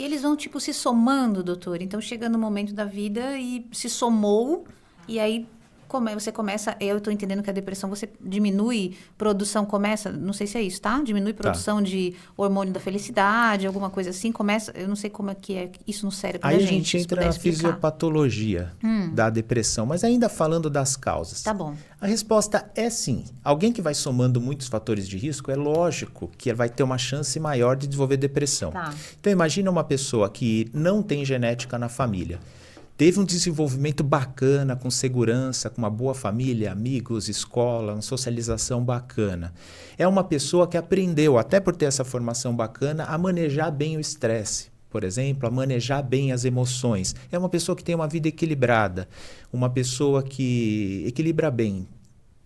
E eles vão, tipo, se somando, doutor. Então, chega no momento da vida e se somou, e aí você começa... Eu estou entendendo que a depressão, você diminui produção, começa... Não sei se é isso, tá? Diminui produção de hormônio da felicidade, alguma coisa assim. Começa... Eu não sei como é que é isso no cérebro da Aí gente. a gente entra na fisiopatologia da depressão, mas ainda falando das causas. Tá bom. A resposta é sim. Alguém que vai somando muitos fatores de risco, é lógico que vai ter uma chance maior de desenvolver depressão. Tá. Então imagina uma pessoa que não tem genética na família. Teve um desenvolvimento bacana, com segurança, com uma boa família, amigos, escola, uma socialização bacana. É uma pessoa que aprendeu, até por ter essa formação bacana, a manejar bem o estresse. Por exemplo, a manejar bem as emoções. É uma pessoa que tem uma vida equilibrada, uma pessoa que equilibra bem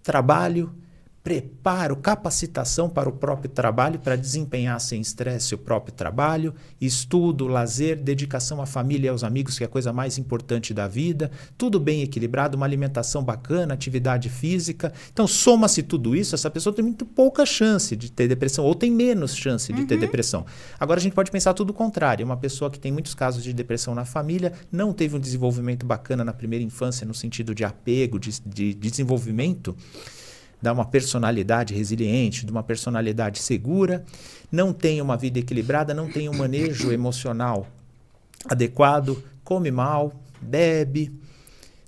trabalho, preparo, capacitação para o próprio trabalho, para desempenhar sem estresse o próprio trabalho, estudo, lazer, dedicação à família e aos amigos, que é a coisa mais importante da vida, tudo bem equilibrado, uma alimentação bacana, atividade física. Então, soma-se tudo isso, essa pessoa tem muito pouca chance de ter depressão, ou tem menos chance de ter depressão. Agora, a gente pode pensar tudo o contrário. Uma pessoa que tem muitos casos de depressão na família, não teve um desenvolvimento bacana na primeira infância, no sentido de apego, de desenvolvimento, de uma personalidade resiliente, de uma personalidade segura, não tem uma vida equilibrada, não tem um manejo emocional adequado, come mal, bebe,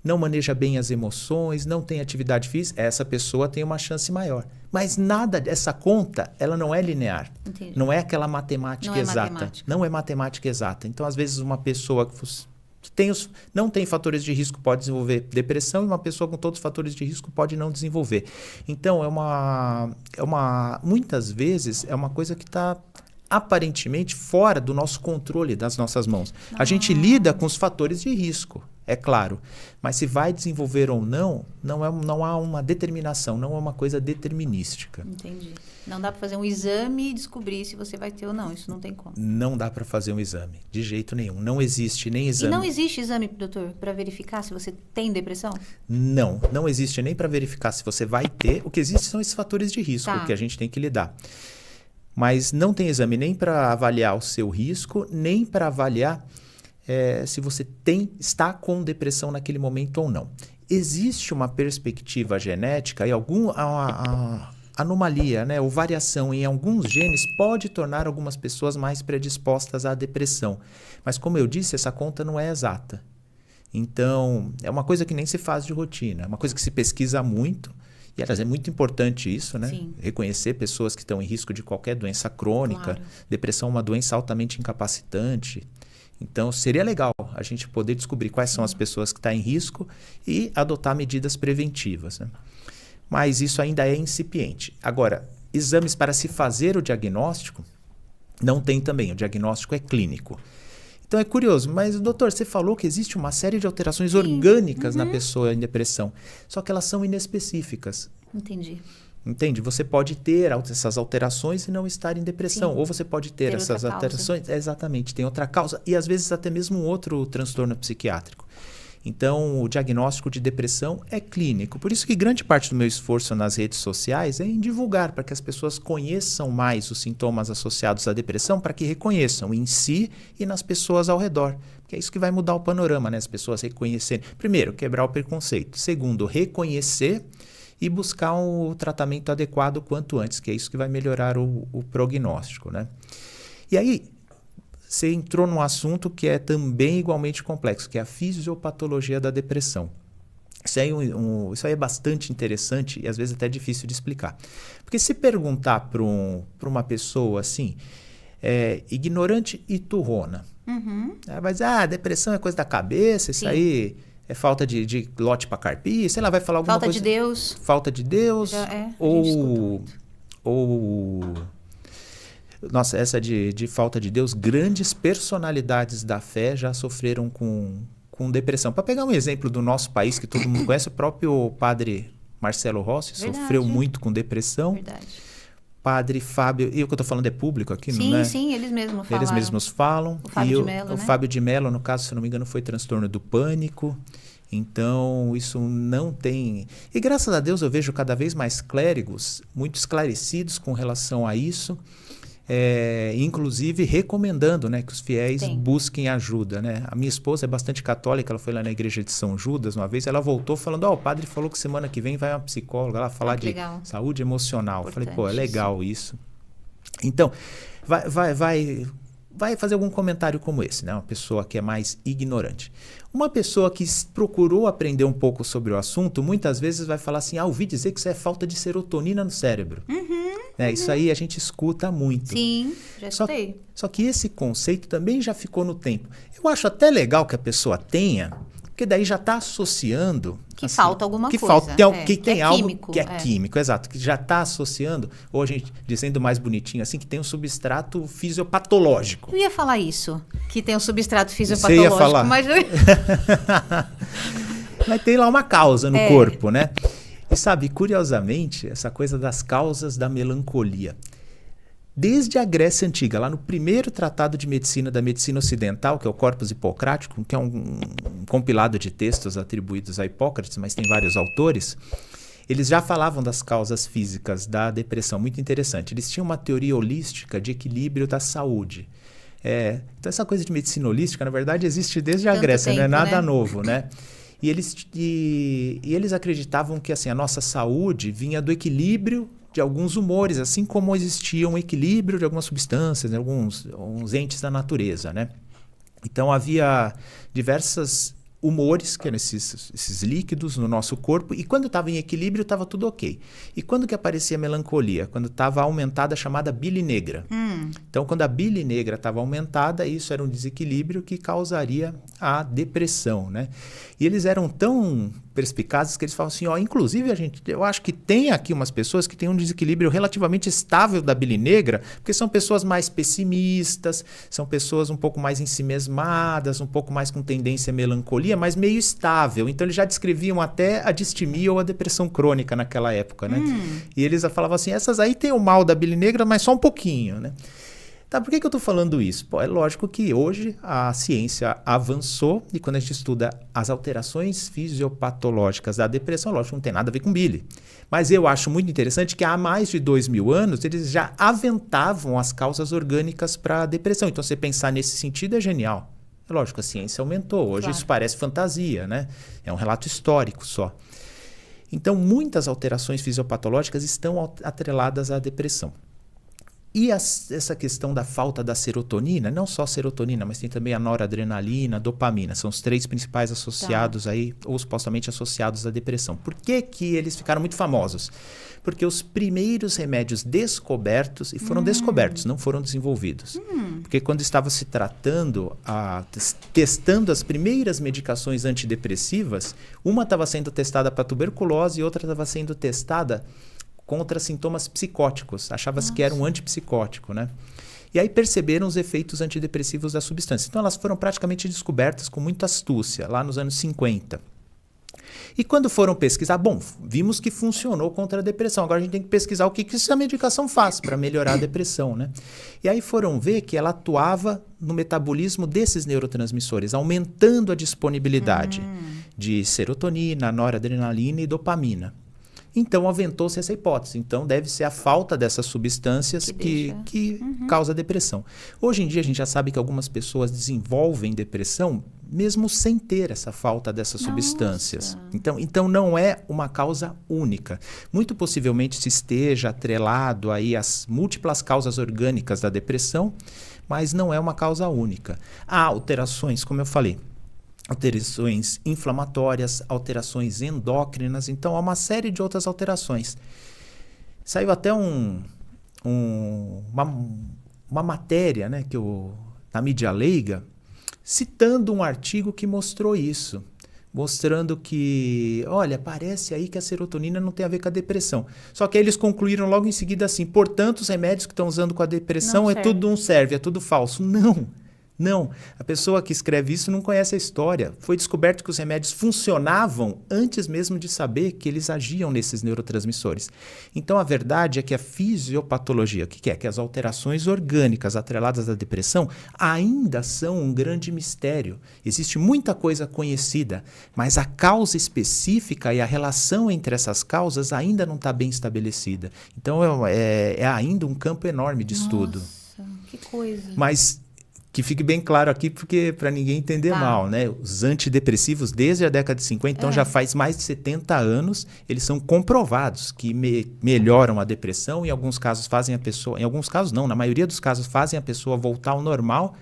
não maneja bem as emoções, não tem atividade física, essa pessoa tem uma chance maior. Mas nada dessa conta, ela não é linear. Entendi. Não é aquela matemática exata. Matemática. Não é matemática exata. Então, às vezes, uma pessoa que não tem fatores de risco pode desenvolver depressão, e uma pessoa com todos os fatores de risco pode não desenvolver. Então, muitas vezes é uma coisa que está aparentemente fora do nosso controle, das nossas mãos. A gente lida com os fatores de risco, é claro, mas se vai desenvolver ou não, não há uma determinação, não é uma coisa determinística. Entendi. Não dá para fazer um exame e descobrir se você vai ter ou não, isso não tem como. Não dá para fazer um exame, de jeito nenhum. Não existe nem exame. E não existe exame, doutor, para verificar se você tem depressão? Não existe nem para verificar se você vai ter. O que existe são esses fatores de risco que a gente tem que lidar. Mas não tem exame nem para avaliar o seu risco, nem para avaliar se você está com depressão naquele momento ou não. Existe uma perspectiva genética e alguma anomalia, né, ou variação em alguns genes pode tornar algumas pessoas mais predispostas à depressão. Mas, como eu disse, essa conta não é exata. Então, é uma coisa que nem se faz de rotina, é uma coisa que se pesquisa muito. E, aliás, é muito importante isso, né? Sim. Reconhecer pessoas que estão em risco de qualquer doença crônica. Claro. Depressão é uma doença altamente incapacitante. Então, seria legal a gente poder descobrir quais são as pessoas que estão em risco e adotar medidas preventivas, né? Mas isso ainda é incipiente. Agora, exames para se fazer o diagnóstico, não tem também. O diagnóstico é clínico. Então é curioso, mas doutor, você falou que existe uma série de alterações orgânicas na pessoa em depressão, só que elas são inespecíficas. Entendi. Entende? Você pode ter essas alterações e não estar em depressão. Sim. Ou você pode ter essas alterações. Exatamente, tem outra causa. E às vezes até mesmo um outro transtorno psiquiátrico. Então, o diagnóstico de depressão é clínico. Por isso que grande parte do meu esforço nas redes sociais é em divulgar, para que as pessoas conheçam mais os sintomas associados à depressão, para que reconheçam em si e nas pessoas ao redor. Porque é isso que vai mudar o panorama, né? As pessoas reconhecerem. Primeiro, quebrar o preconceito. Segundo, reconhecer e buscar um tratamento adequado quanto antes, que é isso que vai melhorar o prognóstico, né? E aí, você entrou num assunto que é também igualmente complexo, que é a fisiopatologia da depressão. Isso aí é bastante interessante e às vezes até difícil de explicar. Porque se perguntar para uma pessoa assim, ignorante e turrona, ela vai dizer, depressão é coisa da cabeça, isso aí é falta de lote para carpir, sei lá, vai falar alguma coisa... Falta de Deus. Já é, Nossa, essa de falta de Deus, grandes personalidades da fé já sofreram com depressão. Para pegar um exemplo do nosso país, que todo mundo conhece, o próprio padre Marcelo Rossi sofreu muito com depressão. Verdade. Padre Fábio, e o que eu estou falando é público aqui, sim, não é? Sim, eles mesmos falam. Eles mesmos falam. O Fábio de Mello, o né? Fábio de Mello, no caso, se não me engano, foi transtorno do pânico. Então, isso não tem... E graças a Deus eu vejo cada vez mais clérigos muito esclarecidos com relação a isso. inclusive recomendando, né, que os fiéis Sim. busquem ajuda, né? A minha esposa é bastante católica, ela foi lá na igreja de São Judas uma vez, ela voltou falando, o padre falou que semana que vem vai uma psicóloga lá falar de legal. saúde emocional. Eu falei, Importante é legal isso. Então, vai fazer algum comentário como esse, né? Uma pessoa que é mais ignorante. Uma pessoa que procurou aprender um pouco sobre o assunto, muitas vezes vai falar assim, ouvi dizer que isso é falta de serotonina no cérebro. Isso aí a gente escuta muito. Sim, já escutei. Só que esse conceito também já ficou no tempo. Eu acho até legal que a pessoa tenha, porque daí já está associando... Que falta alguma que coisa. Falta, que tem algo químico, que é químico, exato. Que já está associando, ou a gente dizendo mais bonitinho assim, que tem um substrato fisiopatológico. Eu ia falar isso, que tem um substrato Você fisiopatológico, ia falar. mas... Mas tem lá uma causa no corpo, né? E sabe, curiosamente, essa coisa das causas da melancolia. Desde a Grécia Antiga, lá no primeiro tratado de medicina da medicina ocidental, que é o Corpus Hipocrático, que é um compilado de textos atribuídos a Hipócrates, mas tem vários autores, eles já falavam das causas físicas da depressão. Muito interessante. Eles tinham uma teoria holística de equilíbrio da saúde. Então essa coisa de medicina holística, na verdade, existe desde a Grécia, não é nada novo, né? E eles acreditavam que assim, a nossa saúde vinha do equilíbrio de alguns humores, assim como existia um equilíbrio de algumas substâncias, né, alguns entes da natureza, né? Então havia diversos humores, que eram esses líquidos no nosso corpo, e quando estava em equilíbrio estava tudo ok. E quando que aparecia a melancolia? Quando estava aumentada a chamada bile negra. Então quando a bile negra estava aumentada, isso era um desequilíbrio que causaria a depressão, né? E eles eram tão perspicazes que eles falavam assim, inclusive eu acho que tem aqui umas pessoas que têm um desequilíbrio relativamente estável da bile negra, porque são pessoas mais pessimistas, são pessoas um pouco mais ensimesmadas, um pouco mais com tendência à melancolia, mas meio estável. Então eles já descreviam até a distimia ou a depressão crônica naquela época, né? E eles falavam assim, essas aí têm o mal da bile negra, mas só um pouquinho, né? Tá, por que eu estou falando isso? É lógico que hoje a ciência avançou e quando a gente estuda as alterações fisiopatológicas da depressão, lógico, não tem nada a ver com bile. Mas eu acho muito interessante que há mais de 2000 anos eles já aventavam as causas orgânicas para a depressão. Então, você pensar nesse sentido é genial. É lógico, a ciência aumentou. Hoje isso parece fantasia, né? É um relato histórico só. Então, muitas alterações fisiopatológicas estão atreladas à depressão. E essa questão da falta da serotonina, não só serotonina, mas tem também a noradrenalina, a dopamina, são os três principais associados aí, ou supostamente associados à depressão. Por que que eles ficaram muito famosos? Porque os primeiros remédios descobertos, e foram descobertos, não foram desenvolvidos. Porque quando estava se tratando, testando as primeiras medicações antidepressivas, uma estava sendo testada para tuberculose e outra estava sendo testada contra sintomas psicóticos. Achava-se que era um antipsicótico, né? E aí perceberam os efeitos antidepressivos da substância. Então elas foram praticamente descobertas com muita astúcia, lá nos anos 50. E quando foram pesquisar, vimos que funcionou contra a depressão. Agora a gente tem que pesquisar o que essa medicação faz para melhorar a depressão, né? E aí foram ver que ela atuava no metabolismo desses neurotransmissores, aumentando a disponibilidade de serotonina, noradrenalina e dopamina. Então, aventou-se essa hipótese. Então, deve ser a falta dessas substâncias que causa depressão. Hoje em dia, a gente já sabe que algumas pessoas desenvolvem depressão mesmo sem ter essa falta dessas substâncias. Então, não é uma causa única. Muito possivelmente se esteja atrelado aí às múltiplas causas orgânicas da depressão, mas não é uma causa única. Há alterações, como eu falei, alterações inflamatórias, alterações endócrinas, então há uma série de outras alterações. Saiu até uma matéria, né, na mídia leiga, citando um artigo que mostrou isso, mostrando que, olha, parece aí que a serotonina não tem a ver com a depressão. Só que aí eles concluíram logo em seguida assim, portanto, os remédios que estão usando com a depressão tudo não serve, é tudo falso. Não, a pessoa que escreve isso não conhece a história. Foi descoberto que os remédios funcionavam antes mesmo de saber que eles agiam nesses neurotransmissores. Então, a verdade é que a fisiopatologia, o que é? Que as alterações orgânicas atreladas à depressão ainda são um grande mistério. Existe muita coisa conhecida, mas a causa específica e a relação entre essas causas ainda não está bem estabelecida. Então, é ainda um campo enorme de estudo. Nossa, que coisa. Mas que fique bem claro aqui, porque para ninguém entender mal, né? Os antidepressivos, desde a década de 50, então já faz mais de 70 anos, eles são comprovados que melhoram a depressão, em alguns casos fazem a pessoa, em alguns casos não, na maioria dos casos fazem a pessoa voltar ao normal.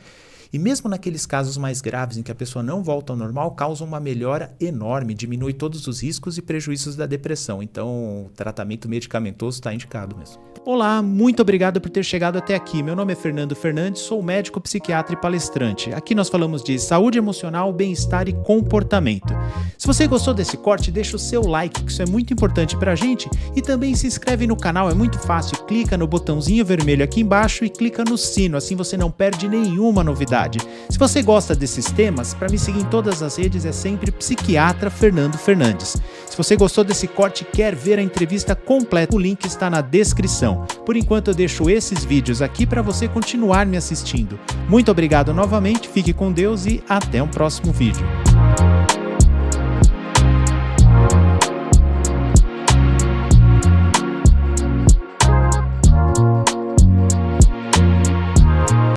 E mesmo naqueles casos mais graves em que a pessoa não volta ao normal, causam uma melhora enorme, diminui todos os riscos e prejuízos da depressão. Então, o tratamento medicamentoso está indicado mesmo. Olá, muito obrigado por ter chegado até aqui. Meu nome é Fernando Fernandes, sou médico, psiquiatra e palestrante. Aqui nós falamos de saúde emocional, bem-estar e comportamento. Se você gostou desse corte, deixa o seu like, que isso é muito importante pra gente. E também se inscreve no canal, é muito fácil. Clica no botãozinho vermelho aqui embaixo e clica no sino, assim você não perde nenhuma novidade. Se você gosta desses temas, para me seguir em todas as redes é sempre Psiquiatra Fernando Fernandes. Se você gostou desse corte e quer ver a entrevista completa, o link está na descrição. Por enquanto eu deixo esses vídeos aqui para você continuar me assistindo. Muito obrigado novamente, fique com Deus e até um próximo vídeo.